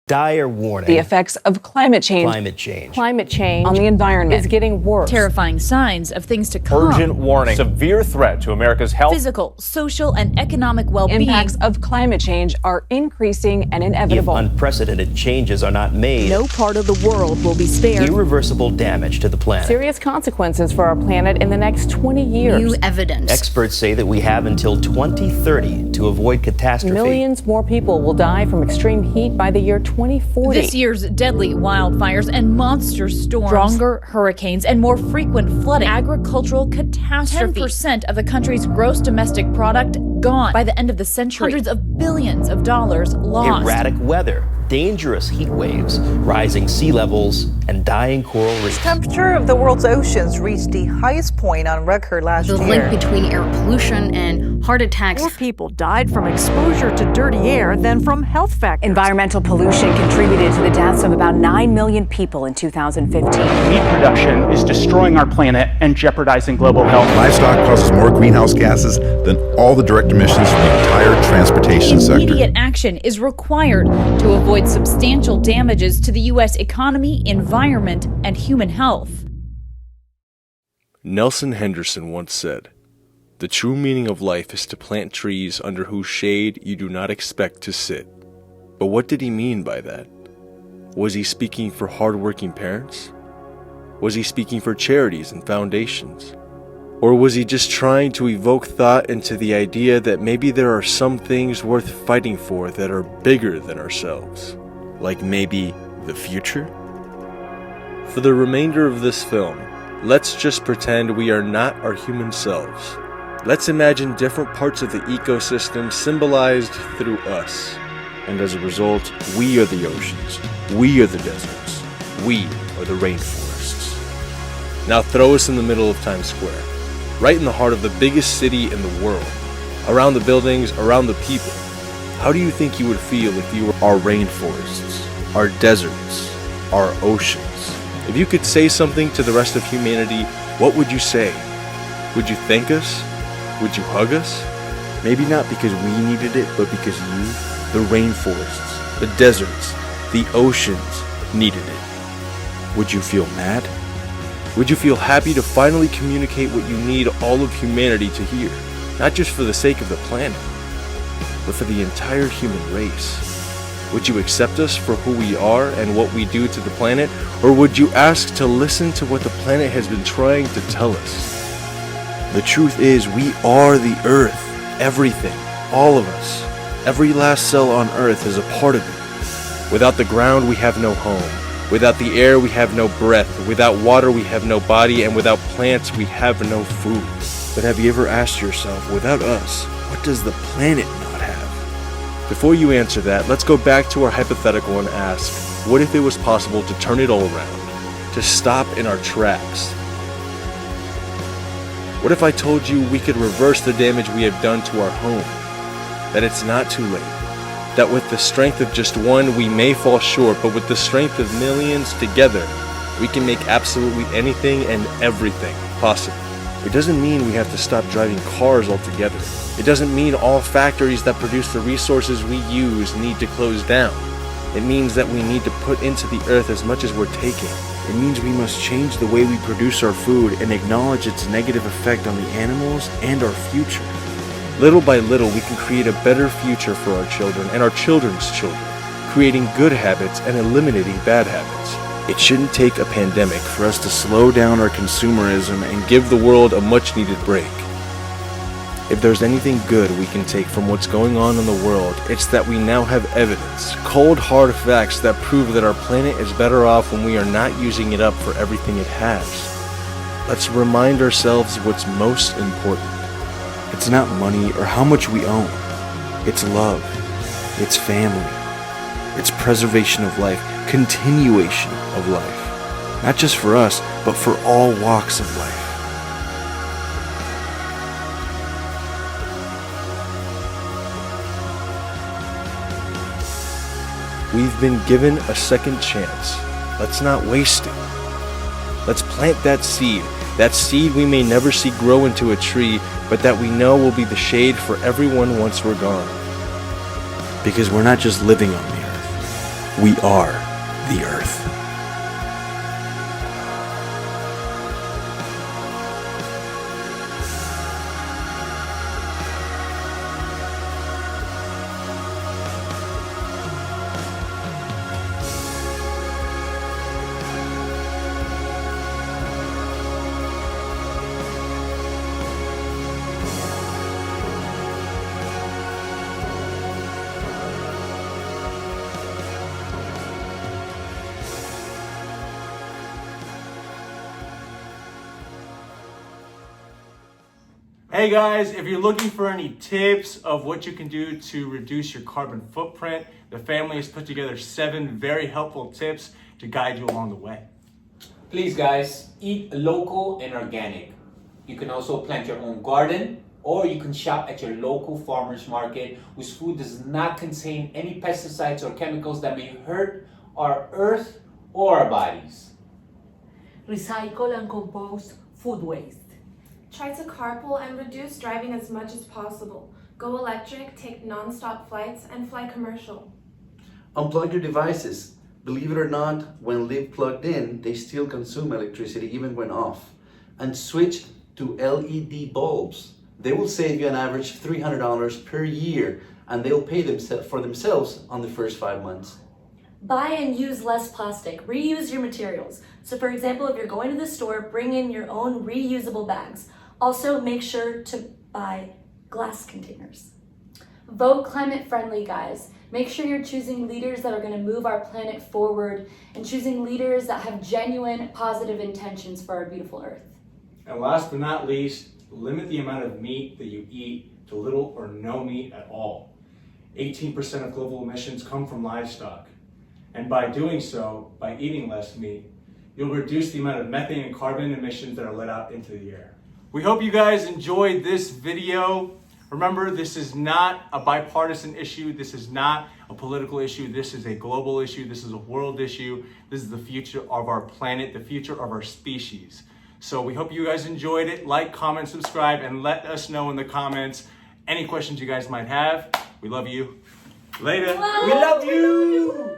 Dire warning. The effects of climate change. Climate change On the environment is getting worse. Terrifying signs of things to come. Urgent warning. Severe threat to America's health. Physical, social, and economic well-being. Impacts of climate change are increasing and inevitable. If unprecedented changes are not made, No part of the world will be spared. irreversible damage to the planet. Serious consequences for our planet in the next 20 years. New evidence. Experts say that we have until 2030 to avoid catastrophe. Millions more people will die from extreme heat by the year 2040. This year's deadly wildfires and monster storms, stronger hurricanes, and more frequent flooding, agricultural catastrophe. 10% of the country's gross domestic product gone by the end of the century. Hundreds of billions of dollars lost. Erratic weather, dangerous heat waves, rising sea levels, and dying coral reefs. Temperature of the world's oceans reached the highest point on record last year. The link between air pollution and heart attacks. More people died from exposure to dirty air than from health factors. Environmental pollution contributed to the deaths of about 9 million people in 2015. Meat production is destroying our planet and jeopardizing global health. Livestock causes more greenhouse gases than all the direct emissions from the entire transportation sector. Immediate action is required to avoid substantial damages to the U.S. economy, environment, and human health. Nelson Henderson once said, "The true meaning of life is to plant trees under whose shade you do not expect to sit." But what did he mean by that? Was he speaking for hardworking parents? Was he speaking for charities and foundations? Or was he just trying to evoke thought into the idea that maybe there are some things worth fighting for that are bigger than ourselves? Like maybe the future? For the remainder of this film, let's just pretend we are not our human selves. Let's imagine different parts of the ecosystem symbolized through us. And as a result, we are the oceans, we are the deserts, we are the rainforests. Now throw us in the middle of Times Square, right in the heart of the biggest city in the world, around the buildings, around the people. How do you think you would feel if you were our rainforests, our deserts, our oceans? If you could say something to the rest of humanity, what would you say? Would you thank us? Would you hug us? Maybe not because we needed it, but because you, the rainforests, the deserts, the oceans needed it. Would you feel mad? Would you feel happy to finally communicate what you need all of humanity to hear? Not just for the sake of the planet, but for the entire human race. Would you accept us for who we are and what we do to the planet? Or would you ask to listen to what the planet has been trying to tell us? The truth is, we are the earth. Everything. All of us. Every last cell on earth is a part of it. Without the ground, we have no home. Without the air, we have no breath. Without water, we have no body. And without plants, we have no food. But have you ever asked yourself, without us, what does the planet not have? Before you answer that, let's go back to our hypothetical and ask, what if it was possible to turn it all around? To stop in our tracks? What if I told you we could reverse the damage we have done to our home? That it's not too late. That with the strength of just one, we may fall short, but with the strength of millions together, we can make absolutely anything and everything possible. It doesn't mean we have to stop driving cars altogether. It doesn't mean all factories that produce the resources we use need to close down. It means that we need to put into the earth as much as we're taking. It means we must change the way we produce our food and acknowledge its negative effect on the animals and our future. Little by little, we can create a better future for our children and our children's children, creating good habits and eliminating bad habits. It shouldn't take a pandemic for us to slow down our consumerism and give the world a much-needed break. If there's anything good we can take from what's going on in the world, it's that we now have evidence, cold hard facts that prove that our planet is better off when we are not using it up for everything it has. Let's remind ourselves what's most important. It's not money or how much we own. It's love. It's family. It's preservation of life, continuation of life. Not just for us, but for all walks of life. We've been given a second chance. Let's not waste it. Let's plant that seed. That seed we may never see grow into a tree, but that we know will be the shade for everyone once we're gone. Because we're not just living on the earth. We are the Earth. Hey guys, if you're looking for any tips of what you can do to reduce your carbon footprint, the family has put together 7 very helpful tips to guide you along the way. Please guys, eat local and organic. You can also plant your own garden, or you can shop at your local farmer's market whose food does not contain any pesticides or chemicals that may hurt our earth or our bodies. Recycle and compost food waste. Try to carpool and reduce driving as much as possible. Go electric, take non-stop flights, and fly commercial. Unplug your devices. Believe it or not, when live plugged in, they still consume electricity even when off. And switch to LED bulbs. They will save you an average $300 per year, and they'll pay for themselves on the first 5 months. Buy and use less plastic. Reuse your materials. So for example, if you're going to the store, bring in your own reusable bags. Also, make sure to buy glass containers. Vote climate friendly, guys. Make sure you're choosing leaders that are going to move our planet forward and choosing leaders that have genuine positive intentions for our beautiful earth. And last but not least, limit the amount of meat that you eat to little or no meat at all. 18% of global emissions come from livestock. And by doing so, by eating less meat, you'll reduce the amount of methane and carbon emissions that are let out into the air. We hope you guys enjoyed this video. Remember, this is not a bipartisan issue. This is not a political issue. This is a global issue. This is a world issue. This is the future of our planet, the future of our species. So we hope you guys enjoyed it. Like, comment, subscribe, and let us know in the comments any questions you guys might have. We love you. Later. We love you.